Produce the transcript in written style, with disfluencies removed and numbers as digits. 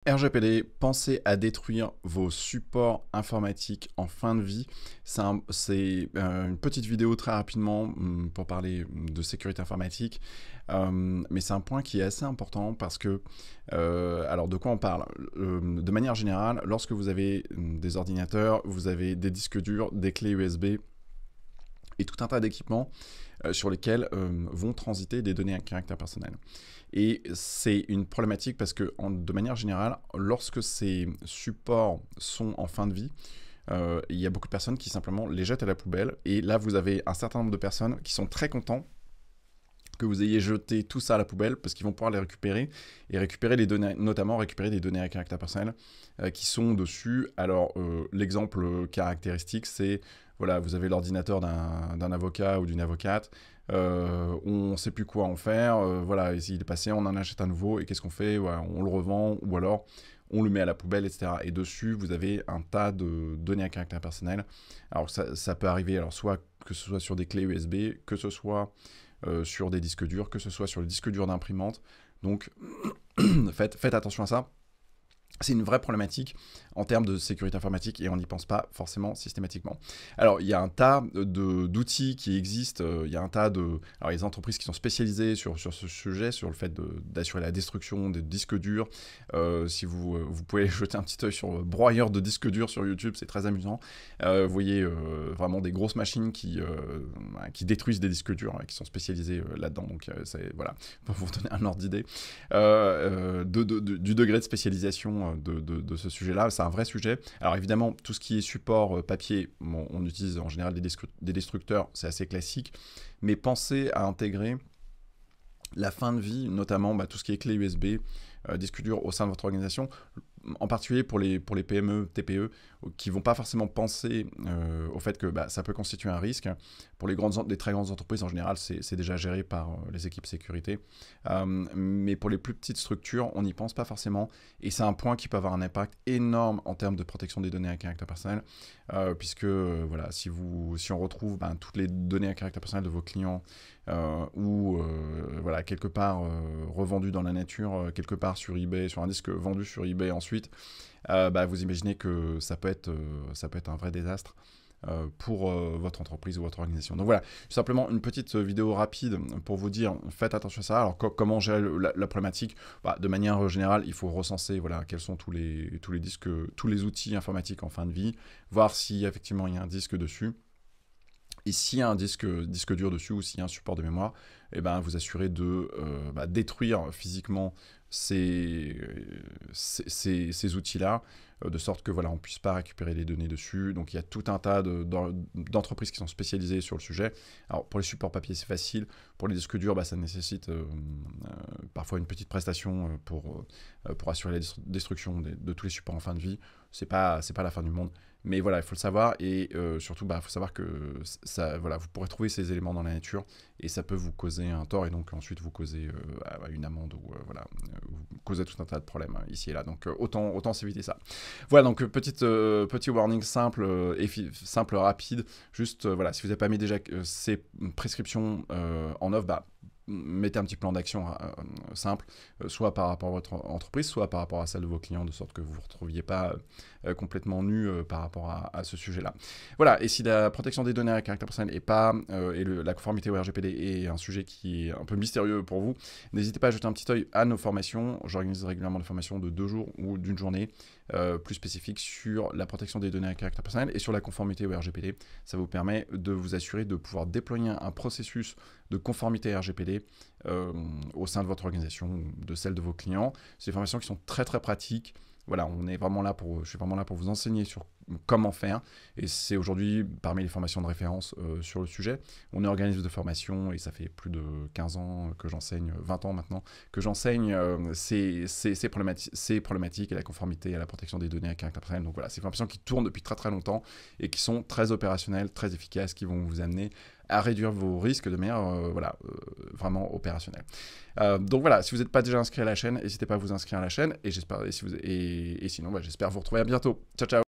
RGPD, pensez à détruire vos supports informatiques en fin de vie. C'est une petite vidéo très rapidement pour parler de sécurité informatique, mais c'est un point qui est assez important parce que, alors de quoi on parle? De manière générale, lorsque vous avez des ordinateurs, vous avez des disques durs, des clés USB et tout un tas d'équipements sur lesquels vont transiter des données à caractère personnel. Et c'est une problématique parce que, de manière générale, lorsque ces supports sont en fin de vie, il y a beaucoup de personnes qui simplement les jettent à la poubelle. Et là, vous avez un certain nombre de personnes qui sont très contents que vous ayez jeté tout ça à la poubelle parce qu'ils vont pouvoir les récupérer et récupérer les données, notamment récupérer des données à caractère personnel qui sont dessus. Alors, l'exemple caractéristique, c'est, voilà, vous avez l'ordinateur d'un avocat ou d'une avocate, on ne sait plus quoi en faire, voilà, il est passé, on en achète un nouveau, et qu'est-ce qu'on fait? Voilà, on le revend, ou alors on le met à la poubelle, etc. Et dessus, vous avez un tas de données à caractère personnel. Alors, ça peut arriver, alors soit que ce soit sur des clés USB, que ce soit sur des disques durs, que ce soit sur le disque dur d'imprimante. Donc, faites attention à ça. C'est une vraie problématique en termes de sécurité informatique et on n'y pense pas forcément systématiquement. Alors, il y a un tas d'outils qui existent, il y a un tas alors, les entreprises qui sont spécialisées sur ce sujet, sur le fait d'assurer la destruction des disques durs. Si vous pouvez jeter un petit œil sur broyeur de disques durs sur YouTube, c'est très amusant. Vous voyez vraiment des grosses machines qui détruisent des disques durs, qui sont spécialisées là-dedans. Donc, voilà, pour vous donner un ordre d'idée du degré de spécialisation de ce sujet-là. C'est un vrai sujet. Alors évidemment, tout ce qui est support papier, bon, on utilise en général des destructeurs, c'est assez classique, mais pensez à intégrer la fin de vie, notamment tout ce qui est clé USB, disque dur au sein de votre organisation, en particulier pour les PME, TPE, qui ne vont pas forcément penser au fait que ça peut constituer un risque. Pour les très grandes entreprises, en général, c'est déjà géré par les équipes sécurité. Mais pour les plus petites structures, on n'y pense pas forcément. Et c'est un point qui peut avoir un impact énorme en termes de protection des données à caractère personnel, puisque voilà, si on retrouve toutes les données à caractère personnel de vos clients ou voilà, quelque part revendues dans la nature, quelque part sur eBay, sur un disque vendu sur eBay ensuite, vous imaginez que ça peut être un vrai désastre pour votre entreprise ou votre organisation. Donc voilà, simplement une petite vidéo rapide pour vous dire, faites attention à ça. Alors comment gérer la problématique? De manière générale, il faut recenser voilà, quels sont tous les disques, tous les outils informatiques en fin de vie, voir si effectivement il y a un disque dessus. Et s'il y a un disque dur dessus ou s'il y a un support de mémoire, vous assurez de détruire physiquement ces outils-là, de sorte que voilà, on ne puisse pas récupérer les données dessus. Donc il y a tout un tas d'entreprises qui sont spécialisées sur le sujet. Alors pour les supports papier, c'est facile. Pour les disques durs, ça nécessite parfois une petite prestation pour assurer la destruction de tous les supports en fin de vie. C'est pas la fin du monde. Mais voilà, il faut le savoir et surtout, il faut savoir que voilà, vous pourrez trouver ces éléments dans la nature et ça peut vous causer un tort et donc ensuite vous causer une amende ou voilà, vous causez tout un tas de problèmes ici et là. Donc autant s'éviter ça. Voilà, donc petit warning simple, rapide. Juste, voilà, si vous n'avez pas mis déjà ces prescriptions en œuvre, mettez un petit plan d'action simple, soit par rapport à votre entreprise, soit par rapport à celle de vos clients, de sorte que vous ne vous retrouviez pas complètement nu par rapport à ce sujet-là. Voilà, et si la protection des données à caractère personnel la conformité au RGPD est un sujet qui est un peu mystérieux pour vous, n'hésitez pas à jeter un petit œil à nos formations. J'organise régulièrement des formations de 2 jours ou d'une journée plus spécifiques sur la protection des données à caractère personnel et sur la conformité au RGPD. Ça vous permet de vous assurer de pouvoir déployer un processus de conformité RGPD au sein de votre organisation ou de celle de vos clients. C'est des formations qui sont très très pratiques. Voilà, je suis vraiment là pour vous enseigner sur comment faire. Et c'est aujourd'hui parmi les formations de référence sur le sujet. On est organisme de formation et ça fait plus de 15 ans que j'enseigne, 20 ans maintenant, que j'enseigne ces problématiques et la conformité à la protection des données à caractère personnel. Donc voilà, c'est des formations qui tournent depuis très très longtemps et qui sont très opérationnelles, très efficaces, qui vont vous amener à réduire vos risques de manière vraiment opérationnelle. Donc voilà, si vous n'êtes pas déjà inscrit à la chaîne, n'hésitez pas à vous inscrire à la chaîne et sinon j'espère vous retrouver à bientôt. Ciao ciao.